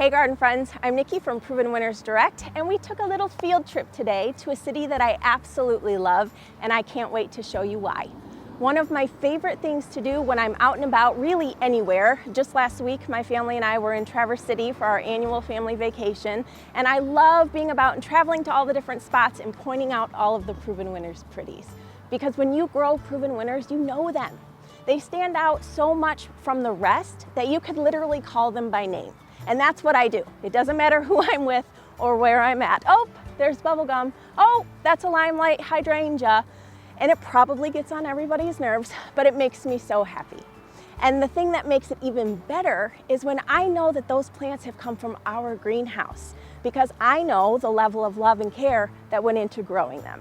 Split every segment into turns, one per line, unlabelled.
Hey garden friends, I'm Nikki from Proven Winners Direct, and we took a little field trip today to a city that I absolutely love, and I can't wait to show you why. One of my favorite things to do when I'm out and about, really anywhere. Just last week, my family and I were in Traverse City for our annual family vacation, and I love being about and traveling to all the different spots and pointing out all of the Proven Winners pretties. Because when you grow Proven Winners, you know them. They stand out so much from the rest that you could literally call them by name. And that's what I do. It doesn't matter who I'm with or where I'm at. Oh, there's bubblegum. Oh, that's a limelight hydrangea. And it probably gets on everybody's nerves, but it makes me so happy. And the thing that makes it even better is when I know that those plants have come from our greenhouse, because I know the level of love and care that went into growing them.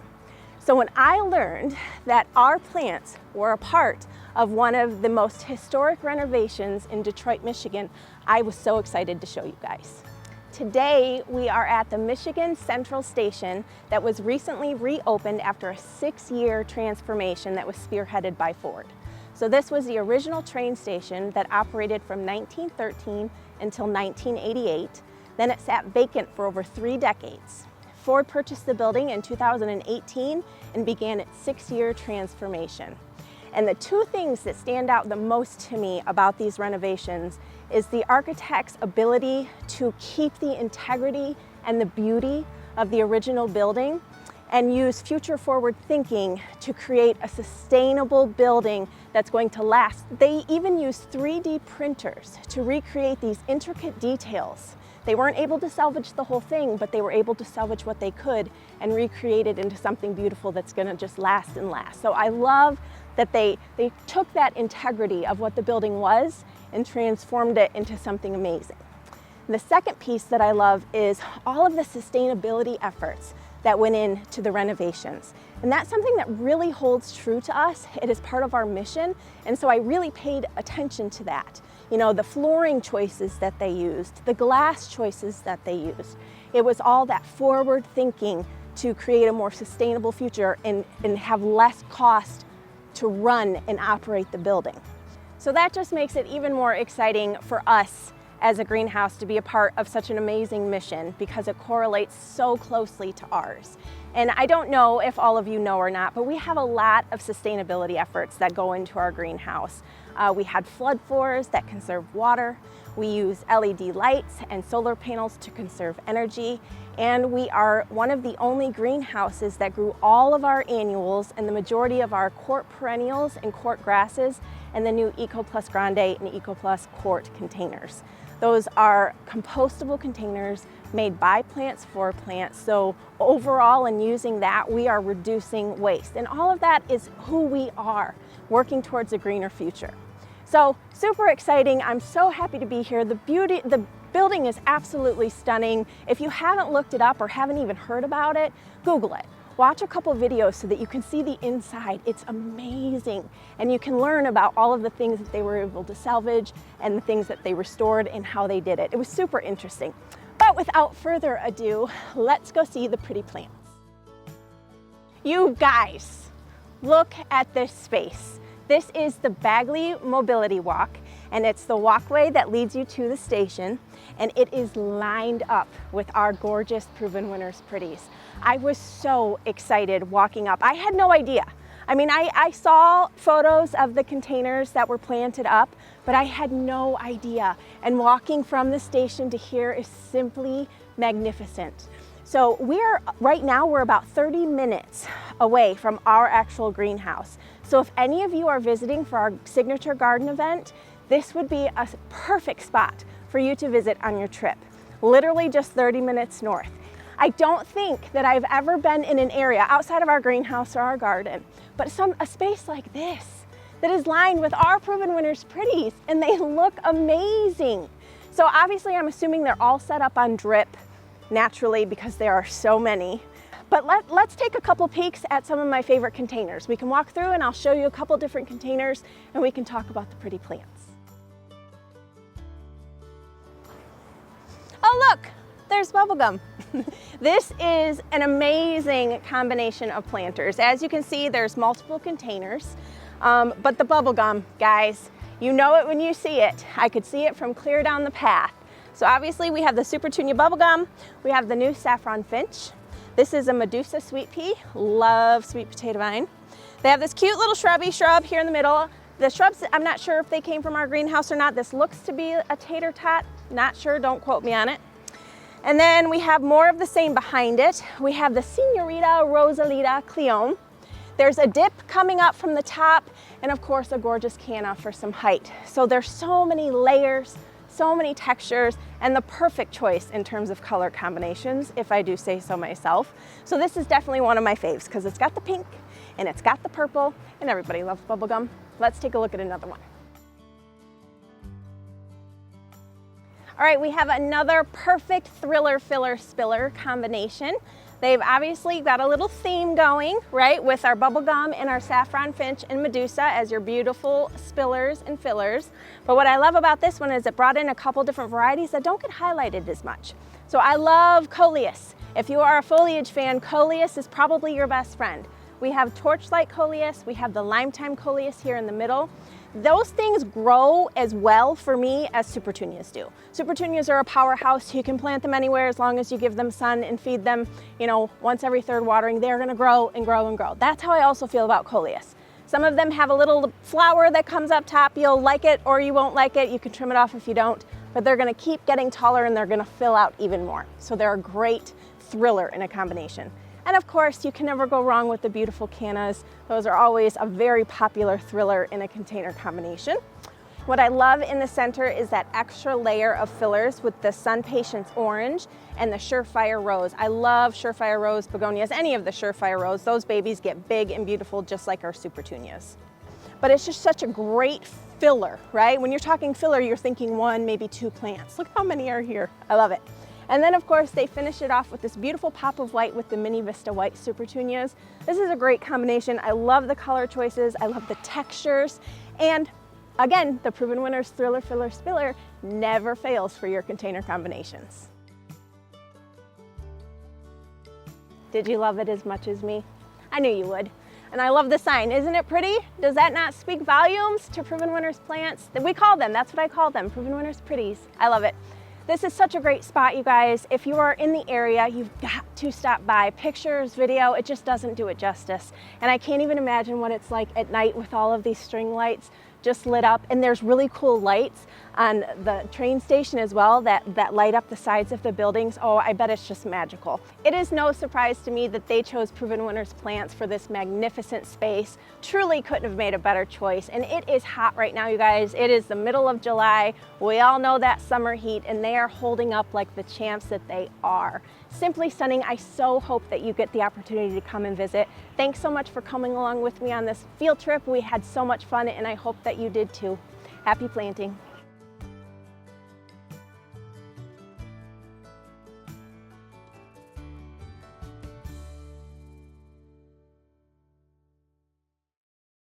So when I learned that our plants were a part of one of the most historic renovations in Detroit, Michigan, I was so excited to show you guys. Today, we are at the Michigan Central Station that was recently reopened after a 6-year transformation that was spearheaded by Ford. So this was the original train station that operated from 1913 until 1988. Then it sat vacant for over 3 decades. Ford purchased the building in 2018 and began its 6-year transformation. And the two things that stand out the most to me about these renovations is the architect's ability to keep the integrity and the beauty of the original building and use future forward thinking to create a sustainable building that's going to last. They even used 3D printers to recreate these intricate details. They weren't able to salvage the whole thing, but they were able to salvage what they could and recreate it into something beautiful that's gonna just last and last. So I love that they took that integrity of what the building was and transformed it into something amazing. And the second piece that I love is all of the sustainability efforts that went into the renovations. And that's something that really holds true to us. It is part of our mission, and so I really paid attention to that. You know, the flooring choices that they used, the glass choices that they used. It was all that forward thinking to create a more sustainable future and have less cost to run and operate the building. So that just makes it even more exciting for us as a greenhouse to be a part of such an amazing mission because it correlates so closely to ours. And I don't know if all of you know or not, but we have a lot of sustainability efforts that go into our greenhouse. We had flood floors that conserve water. We use LED lights and solar panels to conserve energy. And we are one of the only greenhouses that grew all of our annuals and the majority of our quart perennials and quart grasses and the new Eco Plus Grande and Eco Plus quart containers. Those are compostable containers made by plants for plants. So overall, in using that, we are reducing waste. And all of that is who we are, working towards a greener future. So super exciting. I'm so happy to be here. The building is absolutely stunning. If you haven't looked it up or haven't even heard about it, Google it. Watch a couple videos so that you can see the inside. It's amazing. And you can learn about all of the things that they were able to salvage and the things that they restored and how they did it. It was super interesting. But without further ado, let's go see the pretty plants. You guys, look at this space. This is the Bagley Mobility Walk, and it's the walkway that leads you to the station, and it is lined up with our gorgeous Proven Winners pretties. I was so excited walking up. I had no idea. I mean, I saw photos of the containers that were planted up, but I had no idea. And walking from the station to here is simply magnificent. So right now we're about 30 minutes away from our actual greenhouse. So if any of you are visiting for our signature garden event, this would be a perfect spot for you to visit on your trip. Literally just 30 minutes north. I don't think that I've ever been in an area outside of our greenhouse or our garden, but a space like this that is lined with our Proven Winners pretties, and they look amazing. So obviously I'm assuming they're all set up on drip naturally because there are so many. But let's take a couple peeks at some of my favorite containers. We can walk through and I'll show you a couple different containers and we can talk about the pretty plants. Oh look, there's bubblegum. This is an amazing combination of planters. As you can see, there's multiple containers, but the bubblegum, guys, you know it when you see it. I could see it from clear down the path. So obviously we have the Supertunia bubblegum, we have the new saffron finch. This is a Medusa sweet pea, love sweet potato vine. They have this cute little shrubby shrub here in the middle. The shrubs, I'm not sure if they came from our greenhouse or not. This looks to be a tater tot, not sure, don't quote me on it. And then we have more of the same behind it. We have the Senorita Rosalita Cleone. There's a dip coming up from the top, and of course a gorgeous canna for some height. So there's so many layers, so many textures, and the perfect choice in terms of color combinations, if I do say so myself. So this is definitely one of my faves because it's got the pink and it's got the purple, and everybody loves bubblegum. Let's take a look at another one. All right, we have another perfect thriller filler spiller combination. They've obviously got a little theme going, right, with our bubblegum and our saffron finch and Medusa as your beautiful spillers and fillers. But what I love about this one is it brought in a couple different varieties that don't get highlighted as much. So I love Coleus. If you are a foliage fan, Coleus is probably your best friend. We have torchlight Coleus, we have the Limetime Coleus here in the middle. Those things grow as well for me as Supertunias do. Supertunias are a powerhouse. You can plant them anywhere as long as you give them sun and feed them, you know, once every third watering. They're gonna grow and grow and grow. That's how I also feel about Coleus. Some of them have a little flower that comes up top. You'll like it or you won't like it. You can trim it off if you don't, but they're gonna keep getting taller and they're gonna fill out even more. So they're a great thriller in a combination. And of course, you can never go wrong with the beautiful cannas. Those are always a very popular thriller in a container combination. What I love in the center is that extra layer of fillers with the Sun Patience Orange and the Surefire Rose. I love Surefire Rose begonias, any of the Surefire Rose. Those babies get big and beautiful just like our Supertunias. But it's just such a great filler, right? When you're talking filler, you're thinking one, maybe two plants. Look how many are here. I love it. And then of course they finish it off with this beautiful pop of white with the Mini Vista White Supertunias. This is a great combination. I love the color choices. I love the textures. And again, the Proven Winners Thriller Filler Spiller never fails for your container combinations. Did you love it as much as me? I knew you would. And I love the sign. Isn't it pretty? Does that not speak volumes to Proven Winners plants? We call them, that's what I call them, Proven Winners Pretties. I love it. This is such a great spot, you guys. If you are in the area, you've got to stop by. Pictures, video, it just doesn't do it justice. And I can't even imagine what it's like at night with all of these string lights just lit up. And there's really cool lights on the train station as well that light up the sides of the buildings. Oh, I bet it's just magical. It is no surprise to me that they chose Proven Winners plants for this magnificent space. Truly couldn't have made a better choice. And it is hot right now, you guys. It is the middle of July. We all know that summer heat, and they are holding up like the champs that they are. Simply stunning. I so hope that you get the opportunity to come and visit. Thanks so much for coming along with me on this field trip. We had so much fun, and I hope that you did too. Happy planting.